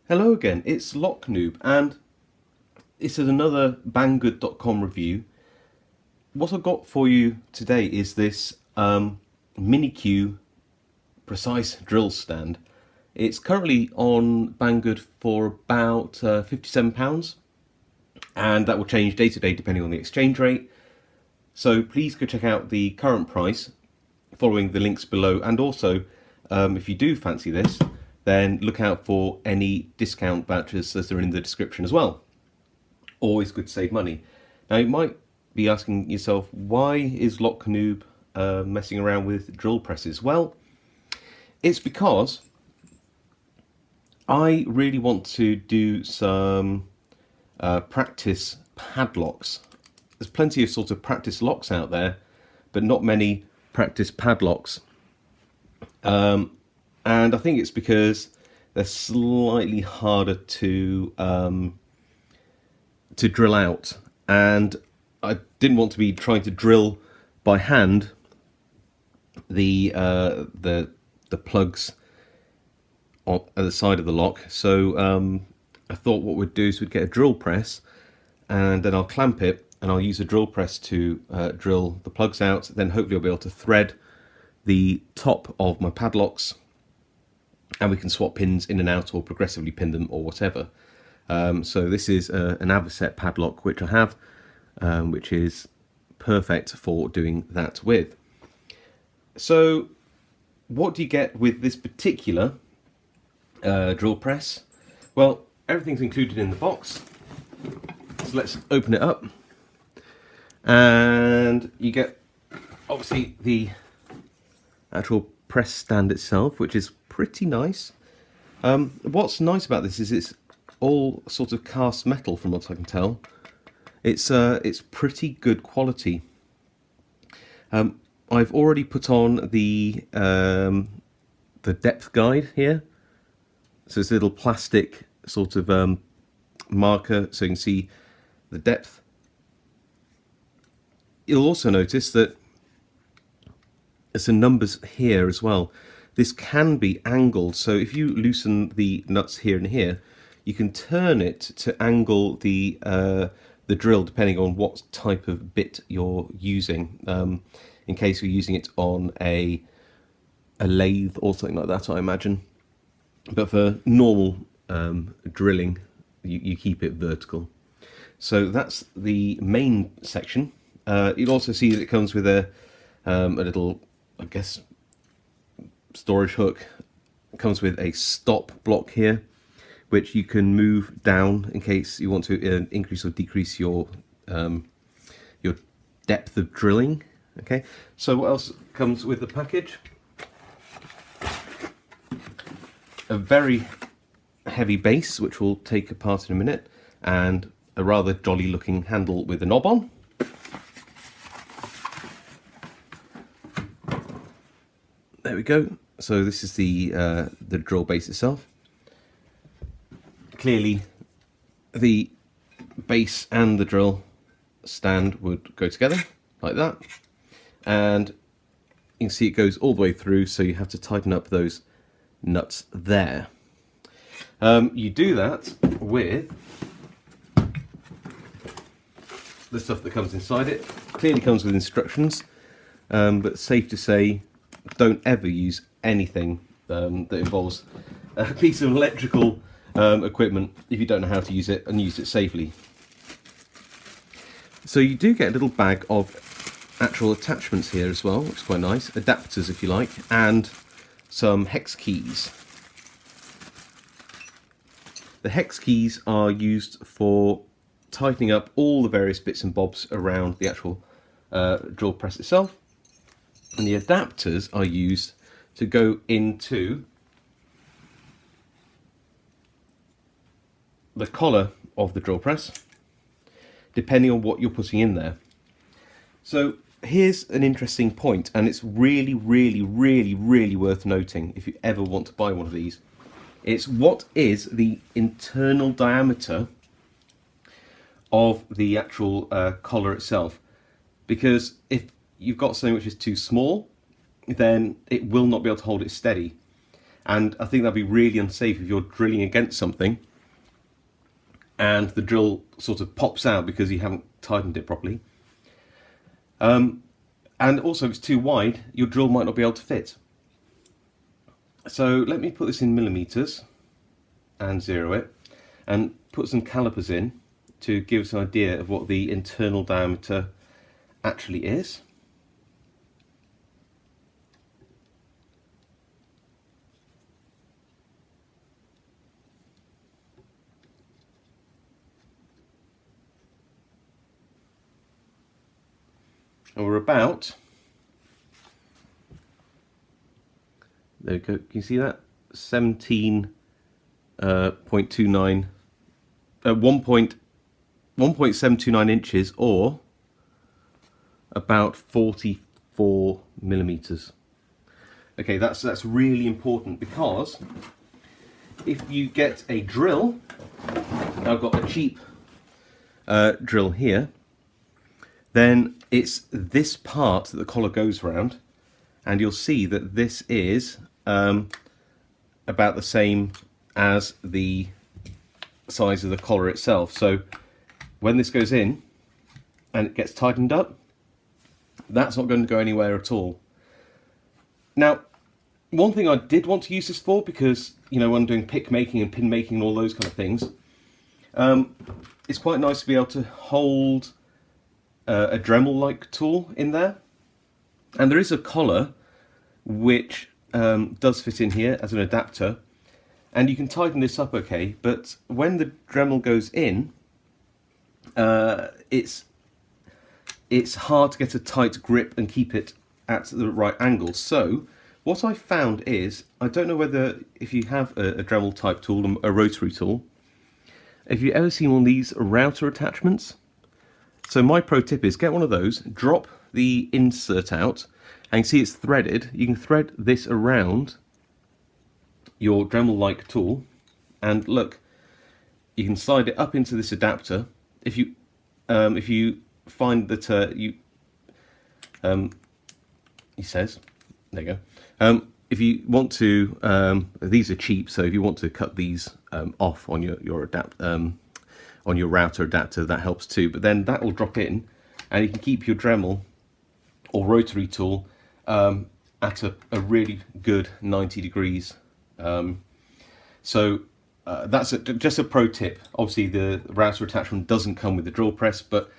Hello again, it's Locknoob, and this is another banggood.com review. What I've got for you today is this MiniQ precise drill stand. It's currently on Banggood for about £57, and that will change day to day depending on the exchange rate. So please go check out the current price following the links below, and also if you do fancy this, then look out for any discount vouchers as they're in the description as well. Always good to save money. Now you might be asking yourself, why is Locknoob messing around with drill presses? Well, it's because I really want to do some practice padlocks. There's plenty of sort of practice locks out there, but not many practice padlocks. And I think it's because they're slightly harder to drill out, and I didn't want to be trying to drill by hand the plugs on the side of the lock. So I thought what we'd do is we'd get a drill press, and then I'll clamp it, and I'll use a drill press to drill the plugs out. Then hopefully I'll be able to thread the top of my padlocks, and we can swap pins in and out or progressively pin them or whatever. So this is an Avocet padlock which I have, which is perfect for doing that with. So what do you get with this particular drill press? Well, everything's included in the box. So let's open it up, and you get obviously the actual press stand itself, which is pretty nice. What's nice about this is it's all sort of cast metal, from what I can tell. It's pretty good quality. I've already put on the depth guide here, so it's a little plastic sort of marker, so you can see the depth. You'll also notice that there's some numbers here as well. This can be angled, so if you loosen the nuts here and here, you can turn it to angle the drill depending on what type of bit you're using. In case you're using it on a lathe or something like that, I imagine. But for normal drilling, you keep it vertical. So that's the main section. You'll also see that it comes with a little, I guess, storage hook. It comes with a stop block here, which you can move down in case you want to increase or decrease your depth of drilling. Okay, so what else comes with the package? A very heavy base, which we'll take apart in a minute, and a rather jolly looking handle with a knob on. There we go. So this is the drill base itself. Clearly, the base and the drill stand would go together like that, and you can see it goes all the way through. So you have to tighten up those nuts there. You do that with the stuff that comes inside it. Clearly comes with instructions, but safe to say, don't ever use anything that involves a piece of electrical equipment if you don't know how to use it, and use it safely. So you do get a little bag of actual attachments here as well, which is quite nice. Adapters, if you like, and some hex keys. The hex keys are used for tightening up all the various bits and bobs around the actual drill press itself. And the adapters are used to go into the collar of the drill press, depending on what you're putting in there. So here's an interesting point, and it's really, really, really, really worth noting if you ever want to buy one of these. It's what is the internal diameter of the actual collar itself. Because if you've got something which is too small, then it will not be able to hold it steady. And I think that'd be really unsafe if you're drilling against something and the drill sort of pops out because you haven't tightened it properly. And also if it's too wide, your drill might not be able to fit. So let me put this in millimeters and zero it and put some calipers in to give us an idea of what the internal diameter actually is. And we're about, there we go, can you see that? 17.29, 1.729 inches, or about 44 millimeters. Okay, that's really important, because if you get a drill, I've got a cheap drill here, then it's this part that the collar goes around, and you'll see that this is about the same as the size of the collar itself. So when this goes in and it gets tightened up, that's not going to go anywhere at all. Now, one thing I did want to use this for, because when I'm doing pick making and pin making and all those kind of things, it's quite nice to be able to hold a Dremel-like tool in there. And there is a collar which does fit in here as an adapter, and you can tighten this up okay, but when the Dremel goes in, it's hard to get a tight grip and keep it at the right angle. So what I found is, I don't know whether if you have a Dremel type tool, a rotary tool, if you've ever seen one of these router attachments. So my pro tip is get one of those, drop the insert out, and you see it's threaded. You can thread this around your Dremel-like tool, and look, you can slide it up into this adapter. If you find that he says, there you go. If you want to, these are cheap, so if you want to cut these off on your on your router adapter, that helps too. But then that will drop in, and you can keep your Dremel or rotary tool at a really good 90 degrees. So that's just a pro tip. Obviously the router attachment doesn't come with the drill press, but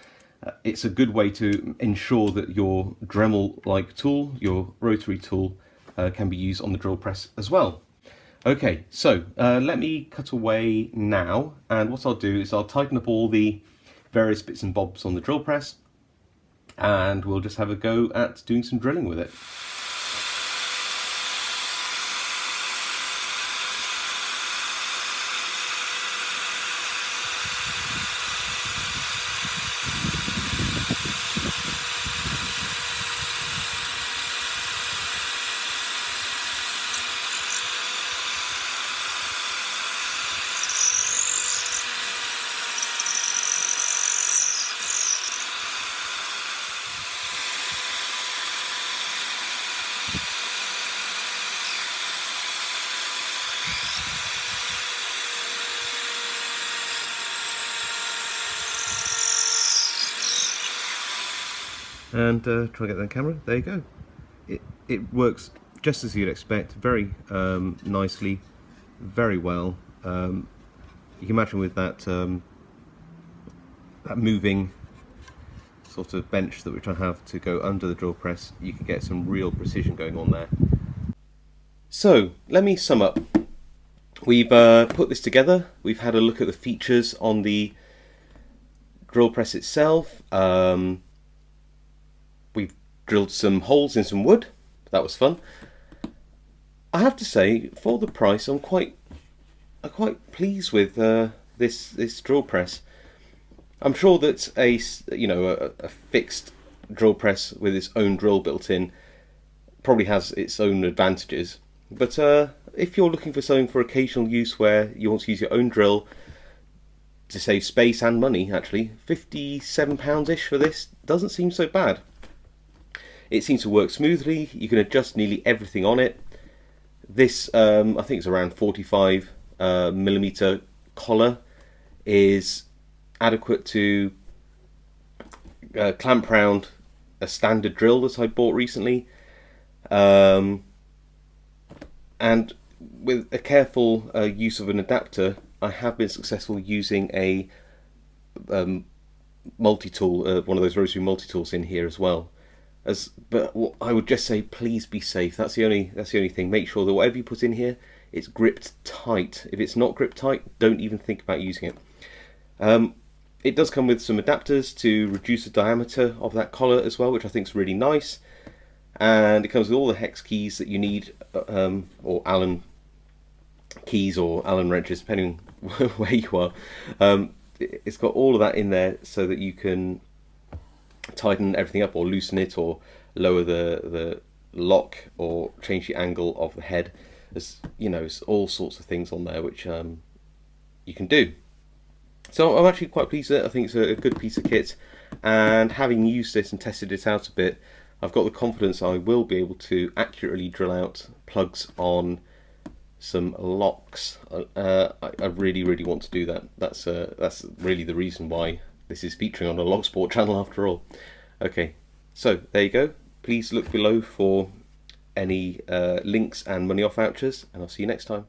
it's a good way to ensure that your Dremel-like tool, your rotary tool, can be used on the drill press as well. Okay, so let me cut away now, and what I'll do is I'll tighten up all the various bits and bobs on the drill press, and we'll just have a go at doing some drilling with it. And try and get that on camera. There you go. It works just as you'd expect, very nicely, very well. You can imagine with that that moving sort of bench that we're trying to have to go under the drill press, you can get some real precision going on there. So let me sum up. We've put this together. We've had a look at the features on the drill press itself. We've drilled some holes in some wood. That was fun. I have to say, for the price, I'm quite pleased with this drill press. I'm sure that a fixed drill press with its own drill built in probably has its own advantages. But if you're looking for something for occasional use where you want to use your own drill to save space and money, actually, £57-ish for this doesn't seem so bad. It seems to work smoothly. You can adjust nearly everything on it. This, I think it's around 45 millimeter collar, is adequate to clamp round a standard drill that I bought recently. Um, and with a careful use of an adapter, I have been successful using a multi-tool, one of those rotary multi-tools in here as well. But I would just say, please be safe. That's the only thing. Make sure that whatever you put in here, it's gripped tight. If it's not gripped tight, don't even think about using it. It does come with some adapters to reduce the diameter of that collar as well, which I think is really nice. And it comes with all the hex keys that you need, or Allen keys or Allen wrenches, depending where you are. It's got all of that in there so that you can tighten everything up or loosen it or lower the lock or change the angle of the head. There's, it's all sorts of things on there which you can do. So I'm actually quite pleased with it. I think it's a good piece of kit, and having used this and tested it out a bit, I've got the confidence I will be able to accurately drill out plugs on some locks. I really want to do that. That's really the reason why this is featuring on a Locksport channel after all. Okay, so there you go. Please look below for any links and money off vouchers, and I'll see you next time.